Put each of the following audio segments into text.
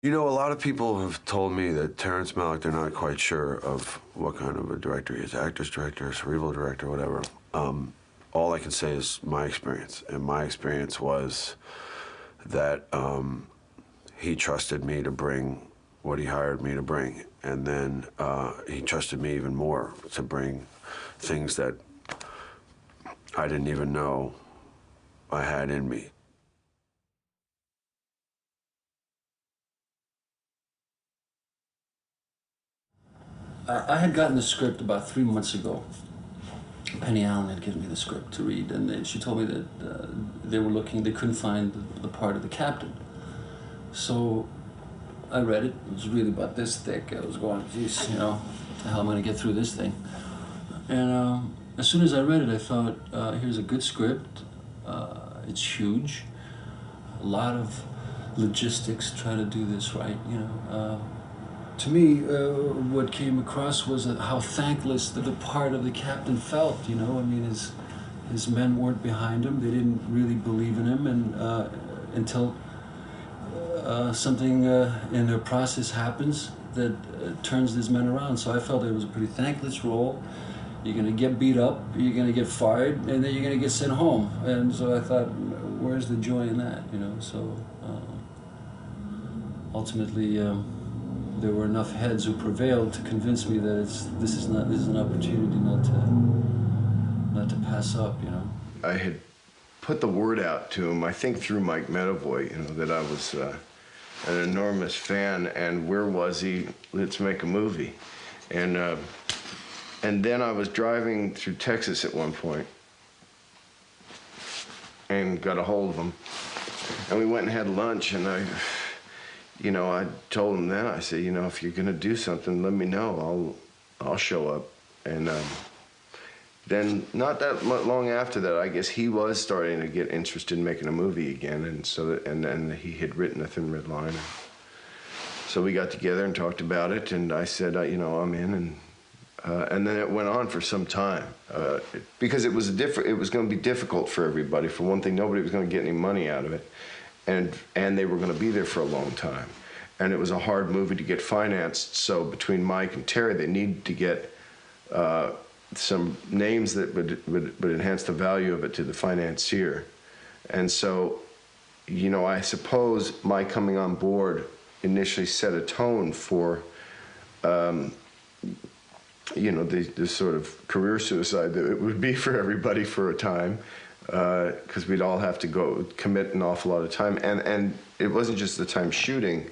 You know, a lot of people have told me that Terrence Malick, they're not quite sure of what kind of a director he is, actor's director, cerebral director, whatever. All I can say is my experience. And my experience was that he trusted me to bring what he hired me to bring. And then he trusted me even more to bring things that I didn't even know I had in me. I had gotten the script about 3 months ago. Penny Allen had given me the script to read, and she told me that they were looking, they couldn't find the part of the captain. So I read it. It was really about this thick. I was going, geez, you know, what the hell am I going to get through this thing? And as soon as I read it, I thought, here's a good script. It's huge. A lot of logistics trying to do this right, you know. To me, what came across was how thankless the part of the captain felt, you know. I mean, his men weren't behind him. They didn't really believe in him, and until something in their process happens that turns these men around. So I felt it was a pretty thankless role. You're going to get beat up, you're going to get fired, and then you're going to get sent home. And so I thought, where's the joy in that, you know? So ultimately, there were enough heads who prevailed to convince me that this is an opportunity not to pass up, you know. I had put the word out to him, I think through Mike Medavoy, you know, that I was an enormous fan, and where was he? Let's make a movie. And then I was driving through Texas at one point and got a hold of him, and we went and had lunch, and I told him then, I said, you know, if you're gonna do something, let me know. I'll show up. And then not that long after that, I guess he was starting to get interested in making a movie again, and he had written A Thin Red Line. So we got together and talked about it, and I said, you know, I'm in, and then it went on for some time because it was going to be difficult for everybody. For one thing, nobody was going to get any money out of it. And they were going to be there for a long time. And it was a hard movie to get financed, so between Mike and Terry, they needed to get some names that would enhance the value of it to the financier. And so, you know, I suppose my coming on board initially set a tone for, you know, the sort of career suicide that it would be for everybody for a time. Because we'd all have to go commit an awful lot of time, and it wasn't just the time shooting,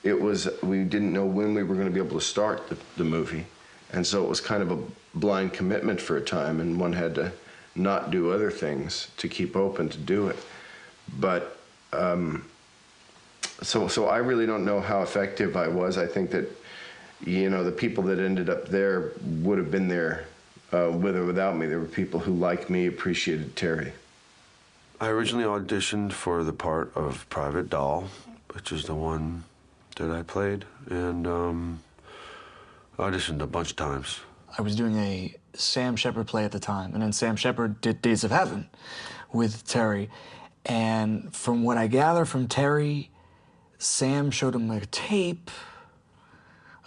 it was we didn't know when we were going to be able to start the movie, and so it was kind of a blind commitment for a time, and one had to not do other things to keep open to do it. But so I really don't know how effective I was. I think that, you know, the people that ended up there would have been there with or without me. There were people who, like me, appreciated Terry. I originally auditioned for the part of Private Doll, which is the one that I played, and auditioned a bunch of times. I was doing a Sam Shepard play at the time, and then Sam Shepard did Days of Heaven with Terry. And from what I gather from Terry, Sam showed him a tape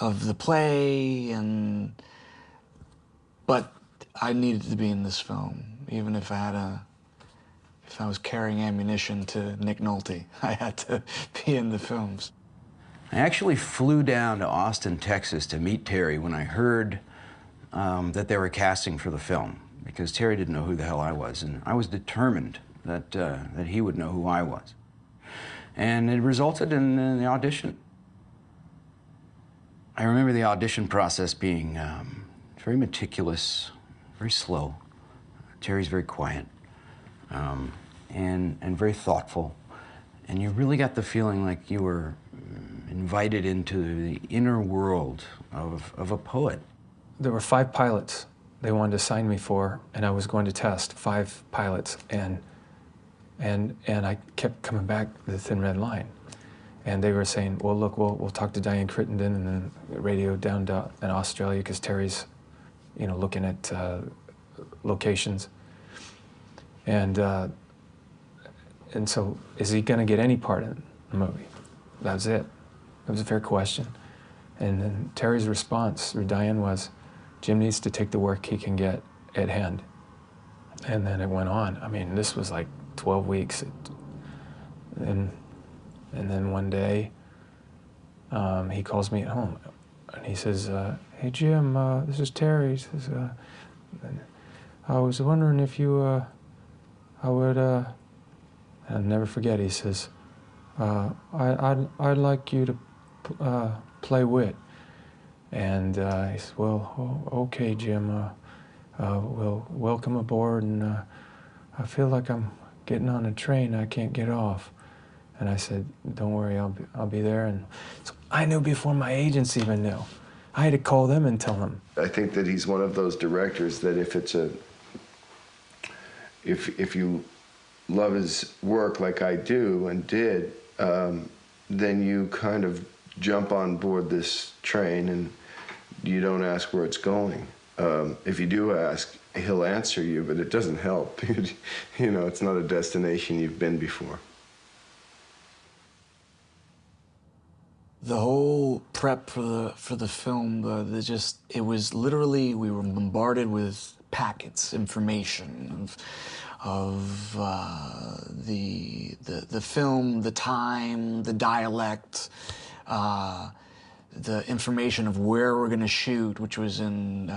of the play, but I needed to be in this film, even if I was carrying ammunition to Nick Nolte. I had to be in the films. I actually flew down to Austin, Texas to meet Terry when I heard that they were casting for the film, because Terry didn't know who the hell I was, and I was determined that he would know who I was. And it resulted in the audition. I remember the audition process being very meticulous, very slow. Terry's very quiet, and very thoughtful. And you really got the feeling like you were invited into the inner world of a poet. There were 5 pilots they wanted to sign me for, and I was going to test 5 pilots, and I kept coming back to The Thin Red Line. And they were saying, well, look, we'll talk to Diane Crittenden and then radio down to in Australia, because Terry's, you know, looking at locations. And so, is he going to get any part in the movie? That was it. It was a fair question. And then Terry's response through Diane was, Jim needs to take the work he can get at hand. And then it went on. I mean, this was like 12 weeks. And then one day, he calls me at home, and he says, hey, Jim, this is Terry. He says, I was wondering if you, I would, I'll never forget, he says, I'd like you to play Wit. And he says, well, okay, Jim, well, welcome aboard, and I feel like I'm getting on a train I can't get off. And I said, don't worry, I'll be there. And so I knew before my agents even knew. I had to call them and tell them. I think that he's one of those directors that if you love his work like I do and did, then you kind of jump on board this train and you don't ask where it's going. If you do ask, he'll answer you, but it doesn't help. You know, it's not a destination you've been before. The whole prep for the film, it was literally, we were bombarded with packets, information of the film, the time, the dialect, the information of where we're going to shoot, which was in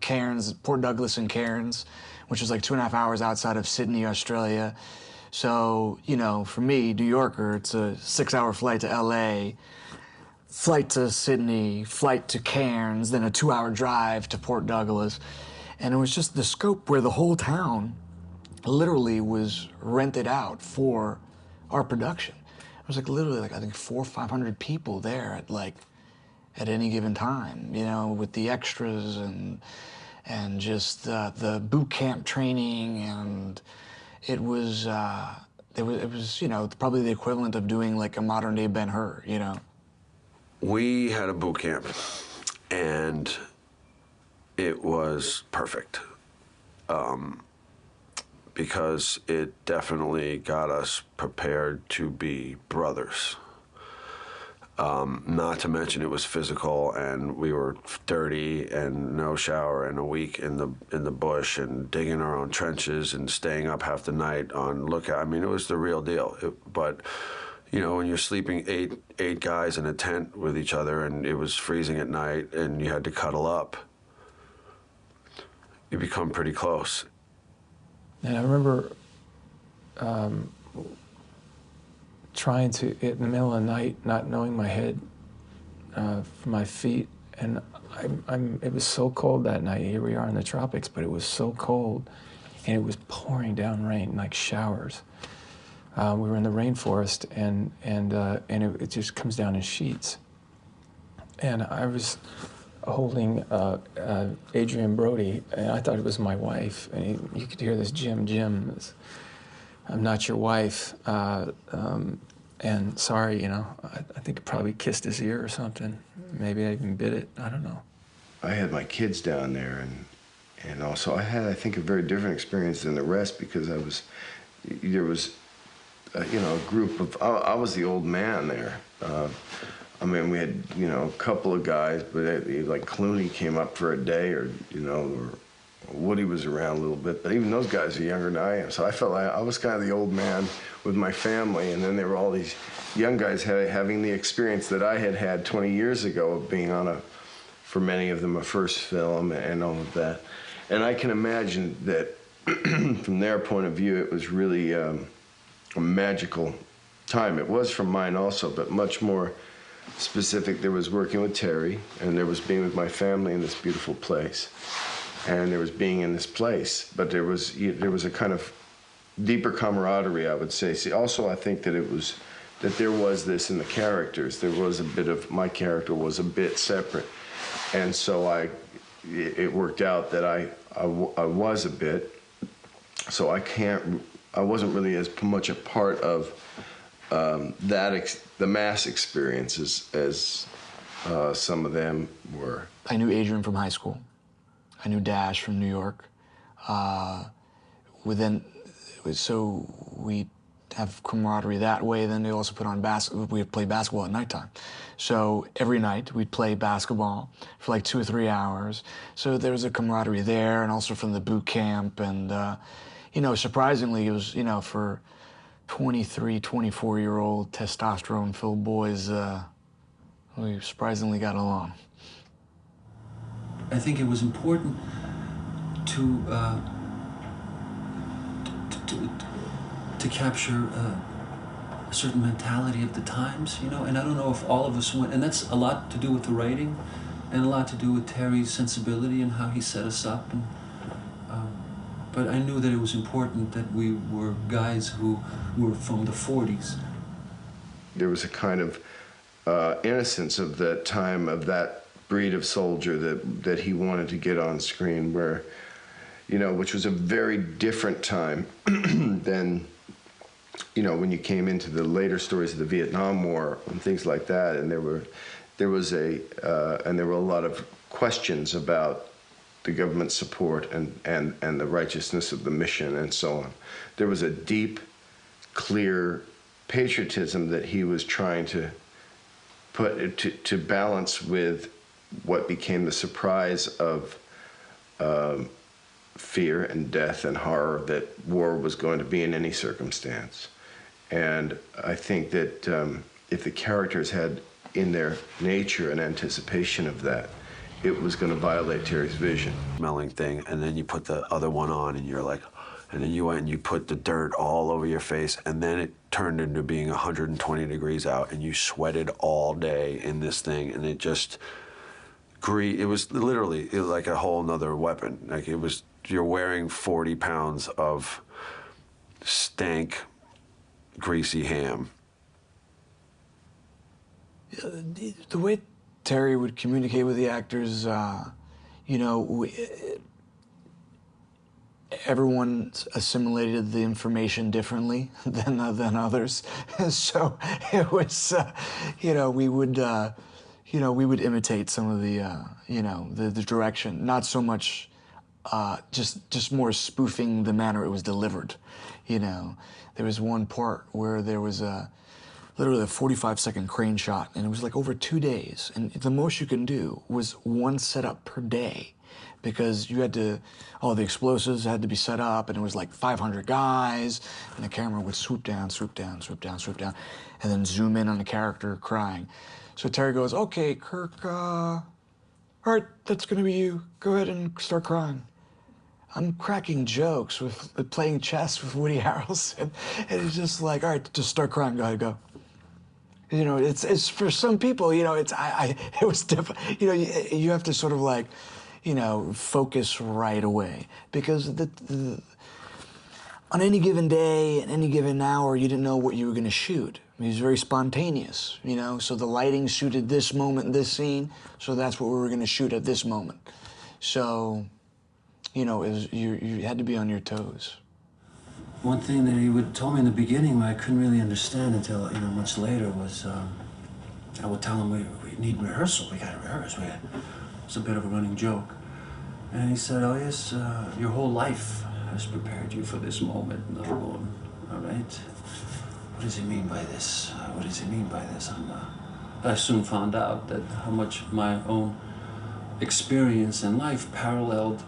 Cairns, Port Douglas and Cairns, which was like 2.5 hours outside of Sydney, Australia. So, you know, for me, New Yorker, it's a 6-hour flight to LA, flight to Sydney, flight to Cairns, then a 2-hour drive to Port Douglas. And it was just the scope where the whole town literally was rented out for our production. It was like literally like, I think 400 or 500 people there at any given time, you know, with the extras and just the boot camp training, and it was, you know, probably the equivalent of doing like a modern day Ben-Hur, you know. We had a boot camp, and it was perfect because it definitely got us prepared to be brothers. Not to mention it was physical, and we were dirty and no shower and a week in the bush and digging our own trenches and staying up half the night on lookout. I mean, it was the real deal. But you know, when you're sleeping eight guys in a tent with each other and it was freezing at night and you had to cuddle up, you become pretty close. And I remember trying to, in the middle of the night, not knowing my head from my feet, and it was so cold that night. Here we are in the tropics, but it was so cold, and it was pouring down rain, like showers. We were in the rainforest, and it just comes down in sheets. And I was holding Adrian Brody, and I thought it was my wife. And you could hear this, Jim, I'm not your wife. And sorry, you know, I think I probably kissed his ear or something. Maybe I even bit it. I don't know. I had my kids down there, and also I had, I think, a very different experience than the rest because there was, you know, a group of, I was the old man there. I mean, we had, you know, a couple of guys, but like Clooney came up for a day, or, you know, or Woody was around a little bit, but even those guys are younger than I am. So I felt like I was kind of the old man with my family, and then there were all these young guys having the experience that I had had 20 years ago of being on for many of them, a first film and all of that. And I can imagine that from their point of view, it was really a magical time. It was from mine also, but much more specific. There was working with Terry, and there was being with my family in this beautiful place. And there was being in this place, but there was a kind of deeper camaraderie, I would say. See, also I think that there was this in the characters. There was a bit of, my character was a bit separate, and so it worked out that I was a bit. So I wasn't really as much a part of the mass experiences as some of them were. I knew Adrian from high school. I knew Dash from New York. So we have camaraderie that way. Then they also put on we'd play basketball at nighttime. So every night we'd play basketball for like 2 or 3 hours. So there was a camaraderie there, and also from the boot camp. And, you know, surprisingly, it was, you know, for 23, 24-year-old testosterone-filled boys, we surprisingly got along. I think it was important to capture a certain mentality of the times, you know, and I don't know if all of us went, and that's a lot to do with the writing, and a lot to do with Terry's sensibility and how he set us up, and but I knew that it was important that we were guys who were from the 40s. There was a kind of innocence of that time, of that breed of soldier that he wanted to get on screen, where, you know, which was a very different time than, you know, when you came into the later stories of the Vietnam War and things like that, and there were a lot of questions about the government's support and the righteousness of the mission and so on. There was a deep, clear patriotism that he was trying to put to balance with what became the surprise of fear and death and horror that war was going to be in any circumstance. And I think that if the characters had in their nature an anticipation of that, it was going to violate Terry's vision. Smelling thing, and then you put the other one on, and you're like, and then you went and you put the dirt all over your face, and then it turned into being 120 degrees out, and you sweated all day in this thing, and it just it was literally like a whole nother weapon. Like, it was, you're wearing 40 pounds of stank, greasy ham. The way Terry would communicate with the actors, you know, everyone assimilated the information differently than others. So it was, you know, we would imitate some of the, you know, the direction. Not so much, just more spoofing the manner it was delivered. You know, there was one part where there was literally a 45-second crane shot, and it was like over 2 days. And the most you can do was one setup per day, because you had to, all the explosives had to be set up, and it was like 500 guys, and the camera would swoop down, swoop down, swoop down, swoop down, and then zoom in on the character crying. So Terry goes, "Okay, Kirk, all right, that's gonna be you. Go ahead and start crying." I'm cracking jokes with playing chess with Woody Harrelson, and it's just like, "All right, just start crying, go ahead, go." You know, it's for some people, you know, it was different. You know, you have to sort of like, you know, focus right away, because on any given day, at any given hour, you didn't know what you were going to shoot. I mean, it was very spontaneous, you know, so the lighting suited this moment, this scene, so that's what we were going to shoot at this moment. So, you know, you had to be on your toes. One thing that he would told me in the beginning, I couldn't really understand until, you know, much later, was I would tell him, we need rehearsal, we got to rehearse. It's a bit of a running joke. And he said, "Elias, your whole life has prepared you for this moment." And I'm going, "All right, what does he mean by this? What does he mean by this?" I soon found out that how much my own experience in life paralleled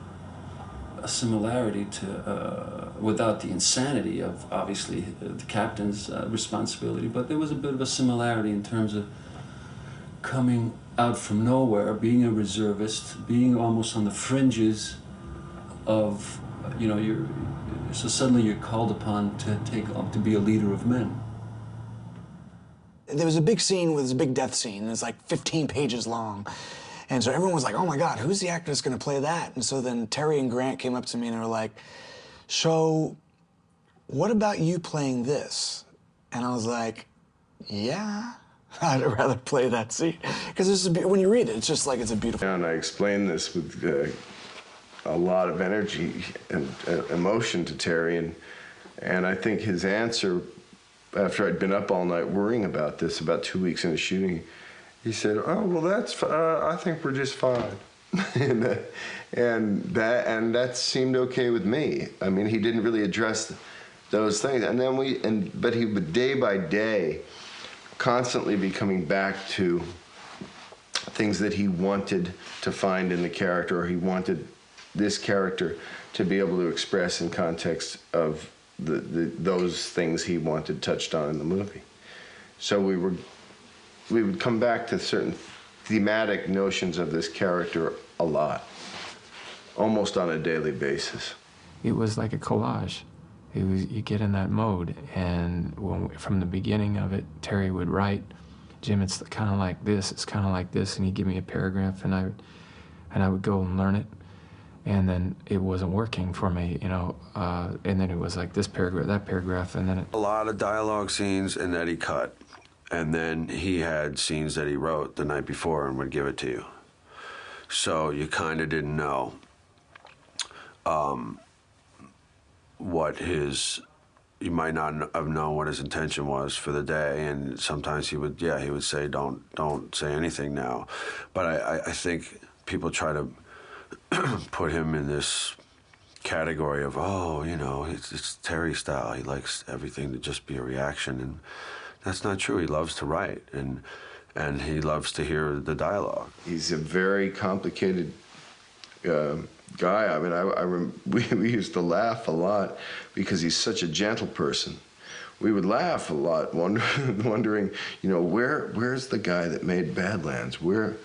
a similarity to, without the insanity of, obviously, the captain's responsibility, but there was a bit of a similarity in terms of coming out from nowhere, being a reservist, being almost on the fringes of, you know, so suddenly you're called upon to be a leader of men. There was a big scene with this big death scene, and it's like 15 pages long. And so everyone was like, "Oh my God, who's the actor that's gonna play that?" And so then Terry and Grant came up to me and they were like, "So what about you playing this?" And I was like, "Yeah, I'd rather play that scene." Because when you read it, it's just like, it's a beautiful. And I explained this with a lot of energy and emotion to Terry, and I think his answer, after I'd been up all night worrying about this, about 2 weeks into shooting, he said, "Oh, well, I think we're just fine." and that seemed okay with me. I mean, he didn't really address those things. And then but he would day by day constantly be coming back to things that he wanted to find in the character, or he wanted this character to be able to express in context of those things he wanted touched on in the movie. So we would come back to certain thematic notions of this character a lot, almost on a daily basis. It was like a collage. You get in that mode, and from the beginning of it, Terry would write, Jim, it's kind of like this, it's kind of like this, and he'd give me a paragraph, and I would go and learn it, and then it wasn't working for me, you know, and then it was like this paragraph, that paragraph, and then A lot of dialogue scenes and that he cut, and then he had scenes that he wrote the night before and would give it to you. So you kind of didn't know you might not have known what his intention was for the day, and sometimes he would say, don't say anything now. But I think people try to put him in this category of, oh, you know, it's Terry style. He likes everything to just be a reaction, and that's not true. He loves to write, and he loves to hear the dialogue. He's a very complicated guy. I mean, we used to laugh a lot because he's such a gentle person. We would laugh a lot, wondering, you know, where's the guy that made Badlands? Where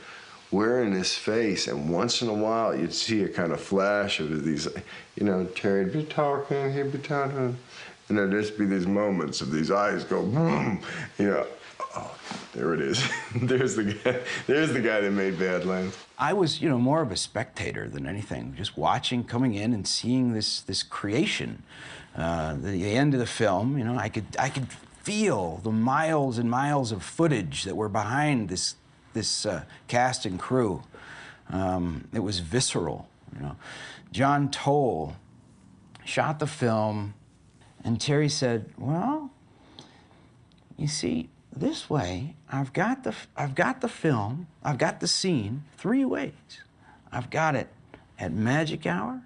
in his face? And once in a while, you'd see a kind of flash of these, you know, Terry'd be talking, he'd be talking, and there'd just be these moments of these eyes go boom, you know. Oh, there it is. There's the guy that made Badlands. I was, you know, more of a spectator than anything, just watching, coming in and seeing this creation. The end of the film, you know, I could feel the miles and miles of footage that were behind this cast and crew. It was visceral, you know. John Toll shot the film, and Terry said, "Well, you see, this way, I've got the film, I've got the scene 3 ways. I've got it at magic hour,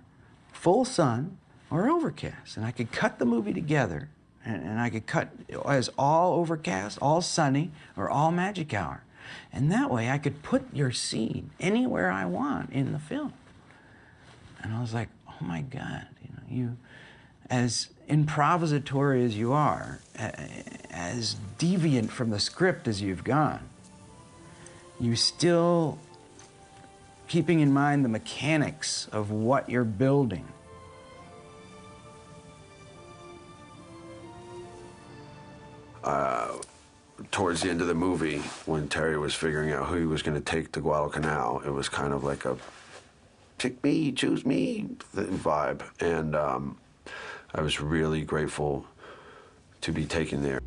full sun, or overcast. And I could cut the movie together, and I could cut as all overcast, all sunny, or all magic hour. And that way, I could put your scene anywhere I want in the film." And I was like, oh my God, you know, as improvisatory as you are, as deviant from the script as you've gone, you still keeping in mind the mechanics of what you're building. Towards the end of the movie, when Terry was figuring out who he was going to take to Guadalcanal, it was kind of like a pick me, choose me vibe. And I was really grateful to be taken there.